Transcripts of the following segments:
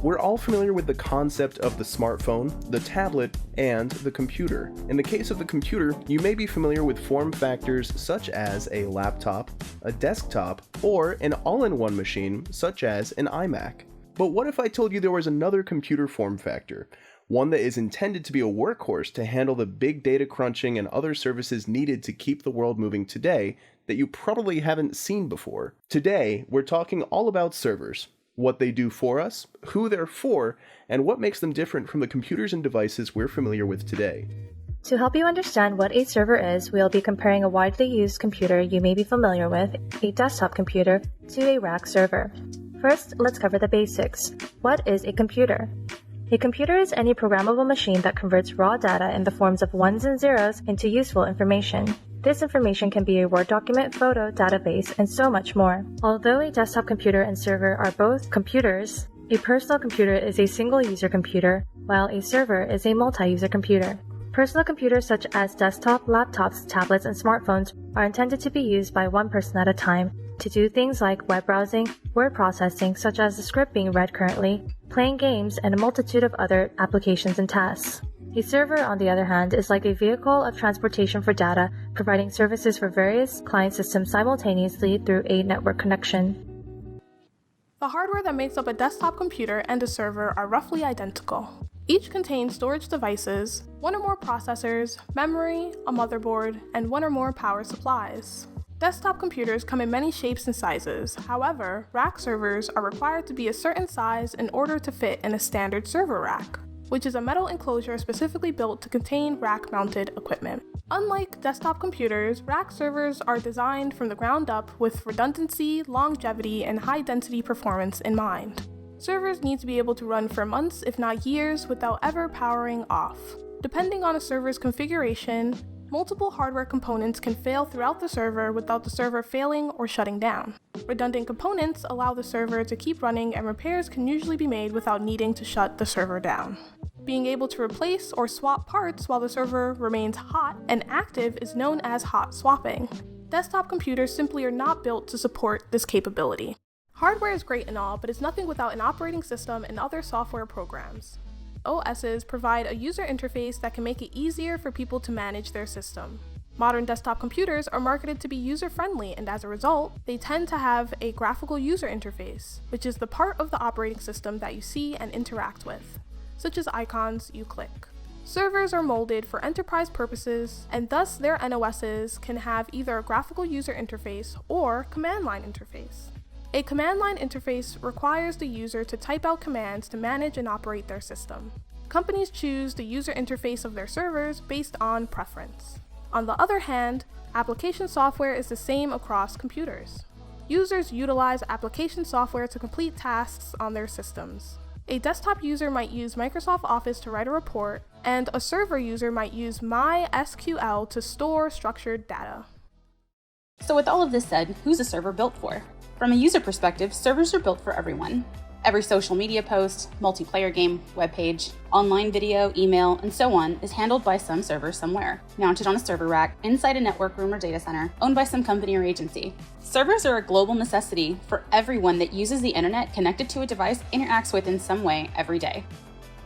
We're all familiar with the concept of the smartphone, the tablet, and the computer. In the case of the computer, you may be familiar with form factors such as a laptop, a desktop, or an all-in-one machine such as an iMac. But what if I told you there was another computer form factor? One that is intended to be a workhorse to handle the big data crunching and other services needed to keep the world moving today that you probably haven't seen before. Today, we're talking all about servers. What they do for us, who they're for, and what makes them different from the computers and devices we're familiar with today. To help you understand what a server is, we'll be comparing a widely used computer you may be familiar with, a desktop computer, to a rack server. First, let's cover the basics. What is a computer? A computer is any programmable machine that converts raw data in the forms of ones and zeros into useful information. This information can be a Word document, photo, database, and so much more. Although a desktop computer and server are both computers, a personal computer is a single-user computer, while a server is a multi-user computer. Personal computers such as desktop, laptops, tablets, and smartphones are intended to be used by one person at a time to do things like web browsing, word processing such as the script being read currently, playing games, and a multitude of other applications and tasks. A server, on the other hand, is like a vehicle of transportation for data, providing services for various client systems simultaneously through a network connection. The hardware that makes up a desktop computer and a server are roughly identical. Each contains storage devices, one or more processors, memory, a motherboard, and one or more power supplies. Desktop computers come in many shapes and sizes. However, rack servers are required to be a certain size in order to fit in a standard server rack, which is a metal enclosure specifically built to contain rack-mounted equipment. Unlike desktop computers, rack servers are designed from the ground up with redundancy, longevity, and high-density performance in mind. Servers need to be able to run for months, if not years, without ever powering off. Depending on a server's configuration, multiple hardware components can fail throughout the server without the server failing or shutting down. Redundant components allow the server to keep running, and repairs can usually be made without needing to shut the server down. Being able to replace or swap parts while the server remains hot and active is known as hot swapping. Desktop computers simply are not built to support this capability. Hardware is great and all, but it's nothing without an operating system and other software programs. OSs provide a user interface that can make it easier for people to manage their system. Modern desktop computers are marketed to be user-friendly, and as a result, they tend to have a graphical user interface, which is the part of the operating system that you see and interact with, such as icons you click. Servers are molded for enterprise purposes, and thus their NOSs can have either a graphical user interface or command line interface. A command line interface requires the user to type out commands to manage and operate their system. Companies choose the user interface of their servers based on preference. On the other hand, application software is the same across computers. Users utilize application software to complete tasks on their systems. A desktop user might use Microsoft Office to write a report, and a server user might use MySQL to store structured data. So with all of this said, who's a server built for? From a user perspective, servers are built for everyone. Every social media post, multiplayer game, webpage, online video, email, and so on is handled by some server somewhere, mounted on a server rack, inside a network room or data center, owned by some company or agency. Servers are a global necessity for everyone that uses the internet connected to a device interacts with in some way every day.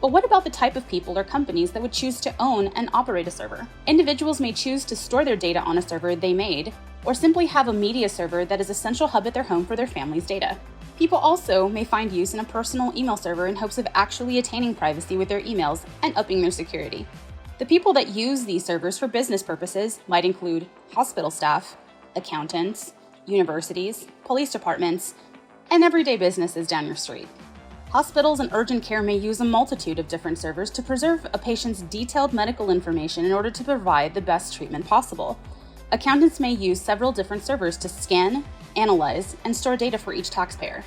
But what about the type of people or companies that would choose to own and operate a server? Individuals may choose to store their data on a server they made, or simply have a media server that is a central hub at their home for their family's data. People also may find use in a personal email server in hopes of actually attaining privacy with their emails and upping their security. The people that use these servers for business purposes might include hospital staff, accountants, universities, police departments, and everyday businesses down your street. Hospitals and urgent care may use a multitude of different servers to preserve a patient's detailed medical information in order to provide the best treatment possible. Accountants may use several different servers to scan, analyze, and store data for each taxpayer.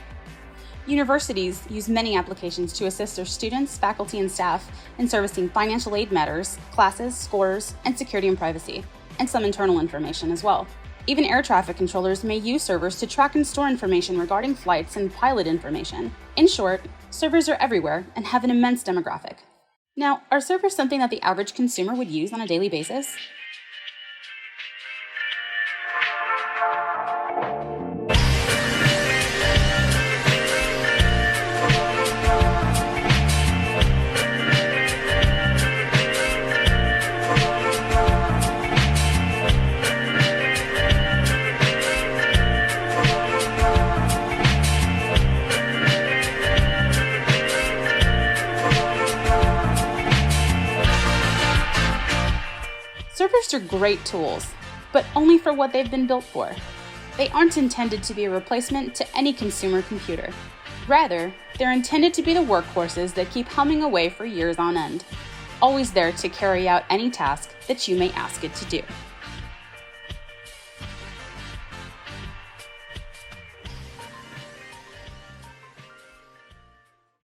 Universities use many applications to assist their students, faculty, and staff in servicing financial aid matters, classes, scores, and security and privacy, and some internal information as well. Even air traffic controllers may use servers to track and store information regarding flights and pilot information. In short, servers are everywhere and have an immense demographic. Now, are servers something that the average consumer would use on a daily basis? Servers are great tools, but only for what they've been built for. They aren't intended to be a replacement to any consumer computer. Rather, they're intended to be the workhorses that keep humming away for years on end, always there to carry out any task that you may ask it to do.